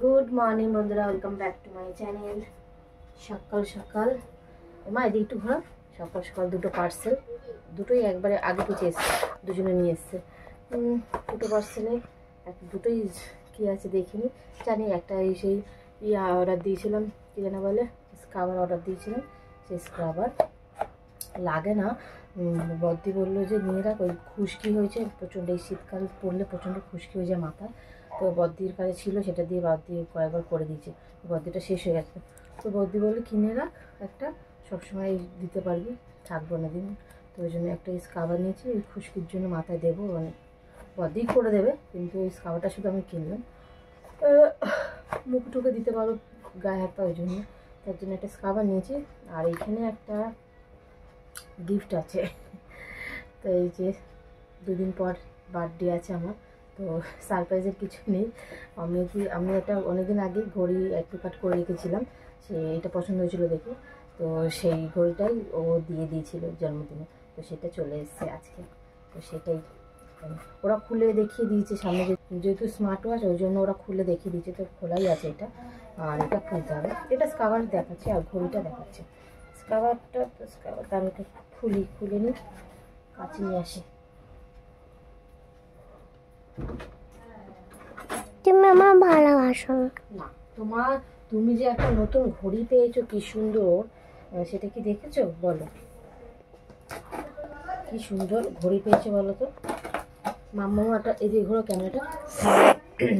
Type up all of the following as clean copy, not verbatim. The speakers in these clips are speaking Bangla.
গুড মর্নিং বন্ধুরা, welcome back to my channel. সকাল সকাল মা এদিকে একটু ঘোরা। সকাল সকাল দুটো পার্সেল, দুটোই একবারে আগে পিছিয়ে এসছে, দুজনে নিয়ে এসছে। দুটো পার্সেলে দুটোই কী আছে দেখিনি, জানি একটা এই সেই অর্ডার দিয়েছিলাম, কী যেন বলে স্ক্রাবার অর্ডার দিয়েছিলাম। সেই স্ক্রাবার লাগে না, বদ্দি বললো যে নিয়ে রাখ, ওই খুশকি হয়েছে প্রচণ্ড, এই শীতকাল পড়লে প্রচণ্ড খুশকি হয়ে যায় মাথায়। তো বদ্দির কাছে ছিল, সেটা দিয়ে বদ্দি কয়েকবার করে দিয়েছে, বদ্দিটা শেষ হয়ে গেছে। তো বদ্দি বললে কিনে রাখ একটা, সবসময় দিতে পারবি, থাকবো না দিন। তো ওই জন্য একটা স্ক্রাবার নিয়েছি, ওই খুশকির জন্য মাথায় দেবো, মানে বদ্দি করে দেবে, কিন্তু ওই স্ক্রাবারটা শুধু আমি কিনলাম, মুখ টুকে দিতে পারো গায়ে হাত পা, ওই জন্য তার জন্য একটা স্ক্রাবার নিয়েছি। আর এইখানে একটা গিফট আছে। তো এই যে দুদিন পর বার্থডে আছে আমার, তো সারপ্রাইজের কিছু নেই। আমি একটা অনেকদিন আগে ঘড়ি একটু কাট করে রেখেছিলাম, সে এটা পছন্দ হয়েছিল দেখে, তো সেই ঘড়িটাই ও দিয়ে দিয়েছিল জন্মদিনে, তো সেটা চলে এসেছে আজকে। তো সেটাই ওরা খুলে দেখিয়ে দিয়েছে সামনে, যেহেতু স্মার্ট ওয়াচ ওই জন্য ওরা খুলে দেখিয়ে দিয়েছে, তো খোলাই আছে এটা। আর এটা খুলতে হবে, এটা স্ক্রাবার দেখাচ্ছে আর ঘড়িটা দেখাচ্ছে। স্ক্রাবারটা তো স্ক্রাবারটা আমি খুলে নিই, কাছে নিয়ে আসি। তুমি আমার ভালোবাসো না, তুমি যে একটা নতুন ঘড়ি পেয়েছো, কি সুন্দর, সেটা কি দেখেছো বলো? কি সুন্দর ঘড়ি পেয়েছো বলো তো। মাম্মা একটা এদিকে ঘোরো ক্যামেরাটা,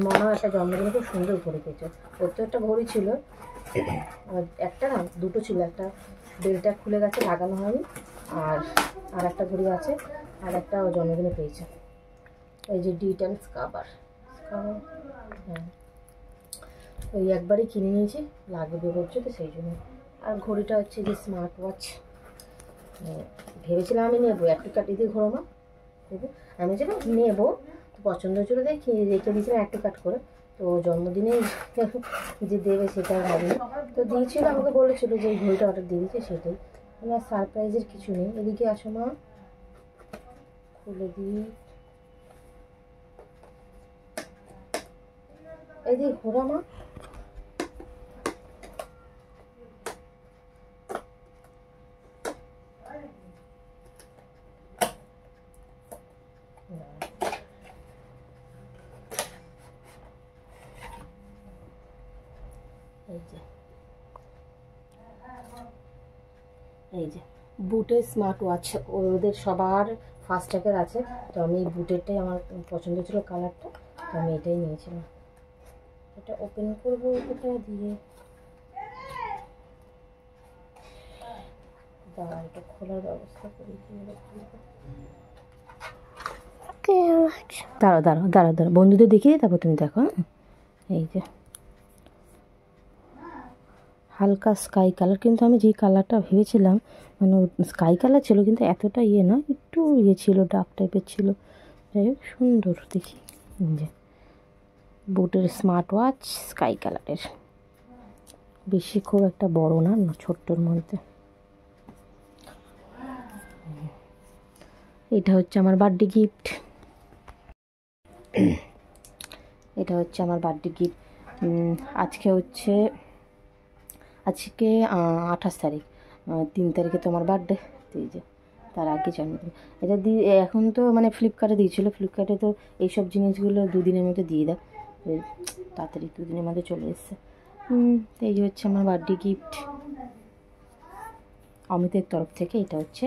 মামা একটা জন্মদিনে খুব সুন্দর ঘড়ি পেয়েছো। ওর তো একটা ঘড়ি ছিল, একটা না দুটো ছিল, একটা বেলটা খুলে গেছে, লাগানো হয়নি, আর একটা ঘড়ি আছে, আর একটা জন্মদিনে পেয়েছে। এই যে ডিটেল স্ক্রাবার, হ্যাঁ ওই একবারই কিনে নিয়েছি, লাগবে বলছে তো সেই জন্য। আর ঘড়িটা হচ্ছে যে স্মার্ট ওয়াচ, ভেবেছিলাম আমি নেবো, একটু কাটি দিয়ে ঘোরো মা, আমি যেন নেবো, তো পছন্দ হচ্ছিল দেখি রেখে দিয়েছিলাম একটু কাট করে। তো জন্মদিনে যে দেবে সেটা ভাবিনি, তো দিয়েছিল, আমাকে বলেছিল যে এই ঘড়িটা অর্ডার দিয়ে দিয়েছে, সেটাই। আর সারপ্রাইজের কিছু নেই। এদিকে আসো মা, খুলে দিই, এদিকে ঘোরা মা। এই যে বুটের স্মার্ট ওয়াচ, ওদের সবার ফার্স্ট ট্র্যাকের আছে, তো আমি বুটেরটাই আমার পছন্দ ছিল কালারটা, তো আমি এটাই নিয়েছিলাম। এটা ওপেন করবো কোথা দিয়ে, এটা খোলার ব্যবস্থা করি, দাঁড়াও বন্ধুদের দেখিয়ে তারপর তুমি দেখো। এই যে হালকা স্কাই কালার, কিন্তু আমি যেই কালারটা ভেবেছিলাম মানে স্কাই কালার ছিল, কিন্তু এতটা ইয়ে না, একটু ইয়ে ছিল, ডার্ক টাইপের ছিল। যাই হোক সুন্দর দেখি। যে বুটের স্মার্ট ওয়াচ স্কাই কালারের, বেশি খুব একটা বড় না, ছোট্টর মধ্যে। এটা হচ্ছে আমার বার্থডে গিফট, এটা হচ্ছে আমার বার্থডে গিফট। আজকে 28 তারিখ, 3 তারিখে তো আমার বার্থডে, এই যে তার আগে জন্মদিন। এটা এখন তো মানে ফ্লিপকার্টে দিয়েছিলো, ফ্লিপকার্টে তো এইসব জিনিসগুলো দুদিনের মধ্যে দিয়ে দেয়, তাড়াতাড়ি 2 দিনের মধ্যে চলে এসছে। এই যে হচ্ছে আমার বার্থডে গিফট অমিতের তরফ থেকে, এটা হচ্ছে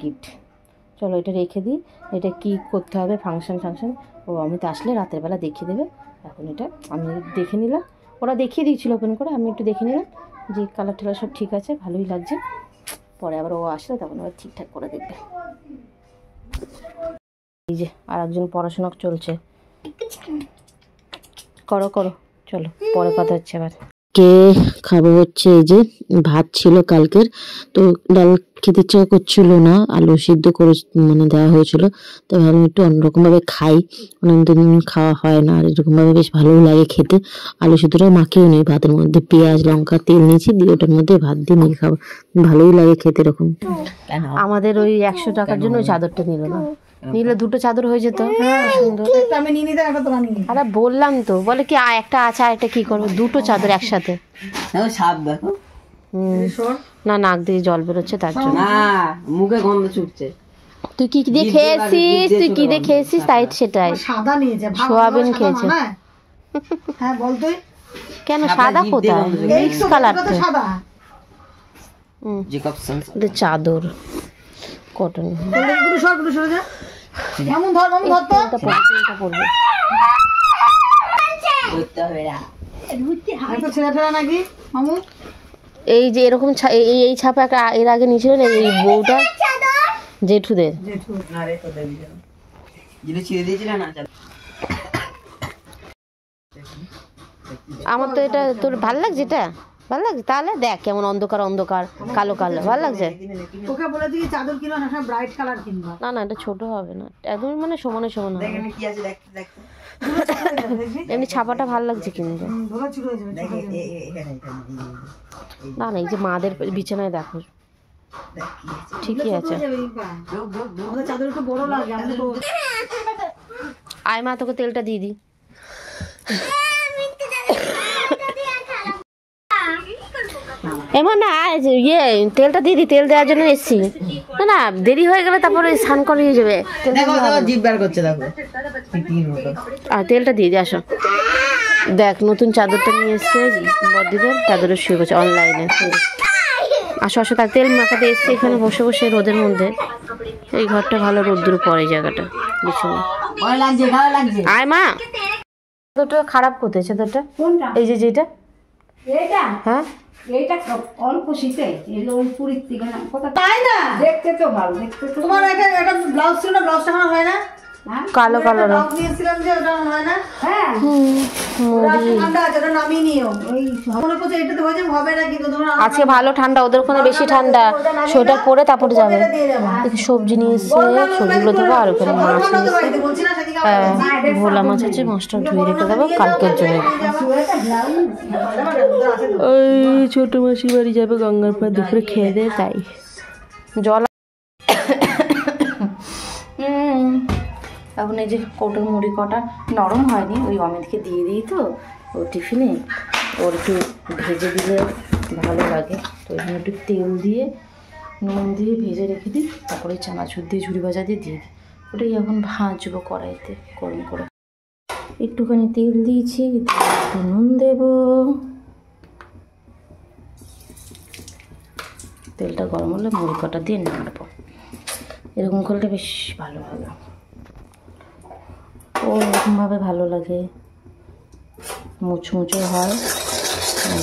গিফট। চলো এটা রেখে দিই, এটা কি করতে হবে ফাংশন ও অমিত আসলে রাতের বেলা দেখিয়ে দেবে। এখন এটা আমি দেখে নিলাম, ওরা দেখিয়ে দিয়েছিল ওপেন করে, আমি একটু দেখে নিলাম যে কালার টালার সব ঠিক আছে, ভালোই লাগছে। পরে আবার ও আসলে তখন আবার ঠিকঠাক করে দেখবে। এই যে আর একজন পড়াশোনা চলছে, করো চলো পরে কথা হচ্ছে আবার। কে খাবো হচ্ছে এই যে ভাত ছিল কালকের, তো ডাল খেতে ইচ্ছা করছিল না, আলু সিদ্ধ করে মানে দেওয়া হয়েছিল, তো ভাবলাম একটু অন্যরকমভাবে খাই, অনেকদিন খাওয়া হয় না, আর এরকমভাবে বেশ ভালোই লাগে খেতে। আলু সিদ্ধটাও মাখিয়েও নিই, ভাতের মধ্যে পেঁয়াজ লঙ্কা তেল নিয়েছি, দিয়ে ওটার মধ্যে ভাত দিয়ে মেখে খাবো, ভালোই লাগে খেতে এরকম। আমাদের ওই 100 টাকার জন্য ওই চাদরটা নিল না, নিলে দুটো চাদর হয়ে যেত। সুন্দর। আমি নিয়ে নিতাম, একটা তোরা নিয়ে। আরে বললাম তো, বলে কি একটা আছে আর একটা কি করবো, দুটো চাদর একসাথে। সাপ দেখো না, নাক দিয়ে জল বেরোচ্ছে তার জন্য। না, মুখে গন্ধ ছুটছে। তুই কি দিয়ে খেয়েছিস, তুই কি দিয়ে খেয়েছিস? তাই সেটাই সাদা নিয়েছে, সোয়াবিন খেয়েছে। হ্যাঁ বল তুই। কেন সাদা কোথায়? মিক্স কালার তো। সাদা এটা চাদর কটন। গুলো সর যা। এমন ধর তো। এটা পড়বে করতে হবে না। একটা ছেলেটা নাকি মামু এই যে এরকম এই ছাপা একটা এর আগে নিয়েছিল না এই বউটা, জেঠুদের। না রে, তো দেবি না। যেটা ছিঁড়ে দিয়েছিল না। আমার তো এটা তোর ভালো লাগছে, এটা ভালো লাগছে। তাহলে দেখ কেমন অন্ধকার অন্ধকার কালো কালো, ভালো লাগছে। ওকে বলে দিই চাদর কিনো না, ব্রাইট কালার কিনবা। না না, এটা ছোট হবে না, একদমই মানে সমানে সমান হবে। এখানে কি আছে দেখতে। এমনি ছাপাটা ভালো লাগছে কিন্তু। ধোলা ছিড়ে হয়ে যাবে। দেখ এখানে না না, এই যে মাদের বিছানায় দেখো ঠিকই আছে। আমাদের চাদর একটু বড় লাগে। আমি তো আয় মা, তোকে তেলটা দিয়ে দিই। এমন না, ইয়ে তেলটা দিয়ে দিই, তেল দেওয়ার জন্য এসছি। না না, দেরি হয়ে গেলে তারপরে স্নান করিয়ে যাবে। দেখো জিভ বার করছে দেখো। আর তেলটা দিয়ে দিই, আসো। দেখ নতুন চাদরটা নিয়ে এসছে বড়দিদের, চাদরে শুয়ে গেছে অনলাইনে। আসো আসো, তার তেল মাখাতে এসছে এখানে বসে বসে রোদের মধ্যে। এই ঘরটা ভালো রোদ্দুর পড়ে, জায়গাটা বিছানা। ভালো লাগছে, ভালো লাগছে। আয় মা, চাদরটা খারাপ কোথায়? চাদরটা এই যে যেটা, এটা হ্যাঁ এইটা অল্প শীতে এলো ওই পুরীর থেকে না কথা তাই না, দেখতে তো ভালো, দেখতে তো তোমার একটা ব্লাউজ ছিল না, ব্লাউজটা আমার হয় না। কালো কালার। ব্লাউজ নিয়েছিলাম যে ওটা আমার হয় না। হ্যাঁ ঠান্ডা আছে, ওটা নামিয়ে নিও। ওই মনে করছে এটাতে হয়ে যাবে, হবে না কিন্তু তোমরা আজকে ভালো ঠান্ডা, ওদের ওখানে বেশি ঠান্ডা। সোয়েটার পরে তারপরে যাবে। দেখি সবজি নিয়ে এসছে, সবজিগুলো দেবো। আর ওখানে মাছ নিয়ে এসছে। বলছি না সেদিকে ভোলা মাছ আছে, মাছটা ধুয়ে রেখে দেবো কালকের জন্য। ওই ছোট মাসির বাড়ি যাবে গঙ্গার পর, দুপুরে খেয়ে দেয় তাই জল। এখন এই যে কৌটোর মুড়ি কটা নরম হয়নি, ওই অমিতকে দিয়ে দিই তো ও টিফিনে, ওর একটু ভেজে দিলে ভালো লাগে। তো এখানে একটু তেল দিয়ে নুন দিয়ে ভেজে রেখে দিই, তারপরে চানাচুর দিয়ে ঝুড়ি ভাজা দিয়ে দিই। ওটাই এখন ভাজবো কড়াইতে গরম করে। একটুখানি তেল দিয়েছি, একটু নুন দেব। তেলটা গরম হলে মুড়ি কটা দিয়ে নাড়বো। এরকম করলে বেশ ভালো হবে, ও এরকমভাবে ভালো লাগে, মুচমুচো হয়,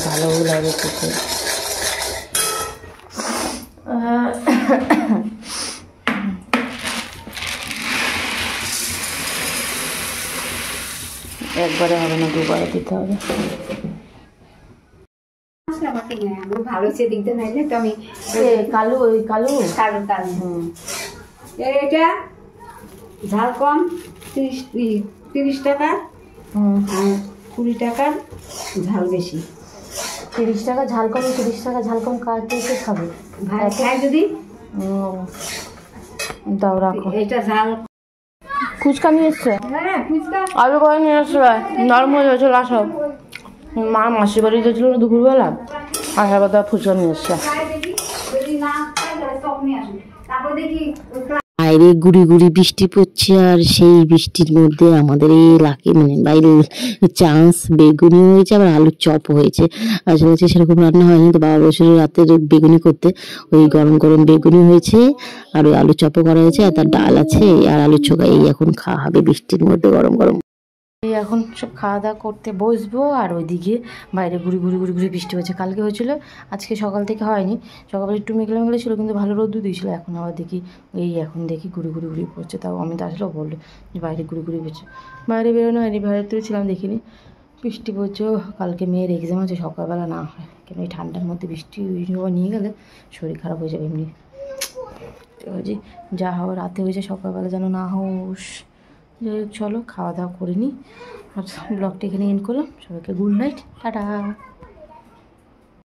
ভালোও লাগে খেতে। একবারে হবে না, দুবারে দিতে হবে। ভালো সে দিতে নাইলে তো আমি কালো, ওই কালো কালো কালো এটা ঝাল কম 30 টাকা, আর 20 টাকার ঝাল বেশি। 30 টাকা ঝাল কম, 30 টাকা ঝাল কম কে খাবে? ভাই খাই যদি দাও, রাখো। এটা ঝাল। ফুচকা নিয়ে এসছে, হ্যাঁ ফুচকা আলু করে নিয়ে এসছে, নরম হয়ে যাচ্ছে। আসো, মা মাসির বাড়ি গেছিল দুপুরবেলা, আসার কথা ফুচকা নিয়ে এসছে। খাই দেখি, যদি না খাই তাহলে সব নিয়ে আসুন। তারপর দেখি বাইরে গুড়ি গুড়ি বৃষ্টি পড়ছে, আর সেই বৃষ্টির মধ্যে আমাদের এই লাকি মানে বাইরে চান্স বেগুনি হয়েছে, আবার আলুর চপ হয়েছে। আসলে সেরকম রান্না হয়নি, তো বাবা বছর রাতের বেগুনি করতে ওই গরম গরম বেগুনি হয়েছে, আর ওই আলুর চপও করা হয়েছে, আর তার ডাল আছে, আর আলুর চোখা। এই এখন খাওয়া হবে বৃষ্টির মধ্যে গরম গরম। এই এখন সব খাওয়া দাওয়া করতে বসবো। আর ওইদিকে বাইরে ঘুরি ঘুরি ঘুরি ঘুরি বৃষ্টি হয়েছে। কালকে হয়েছিল, আজকে সকাল থেকে হয়নি। সকালে একটু মেঘলা মেঘলা ছিল, কিন্তু ভালো রোদ্দু দিয়েছিল। এখন আবার দেখি এখন দেখি ঘুরি ঘুরি ঘুরি পড়ছে। তাও আমি তো আসলেও বললো যে বাইরে ঘুরি ঘুরি পড়ছে। বাইরে বেরোনো হয়নি, বাইরে তো ছিলাম, দেখিনি বৃষ্টি পড়ছে। কালকে মেয়ের এক্সাম আছে, সকালবেলা না হয়, কেন এই ঠান্ডার মধ্যে বৃষ্টি নিয়ে গেলে শরীর খারাপ হয়ে যাবে এমনি। যা হওয়া রাতে হয়েছে, সকালবেলা যেন না হোস। যাই হোক, চলো খাওয়া দাওয়া করে নিই, আর ব্লগটা এখানে এন্ড করলাম। সবাইকে গুড নাইট, টাটা।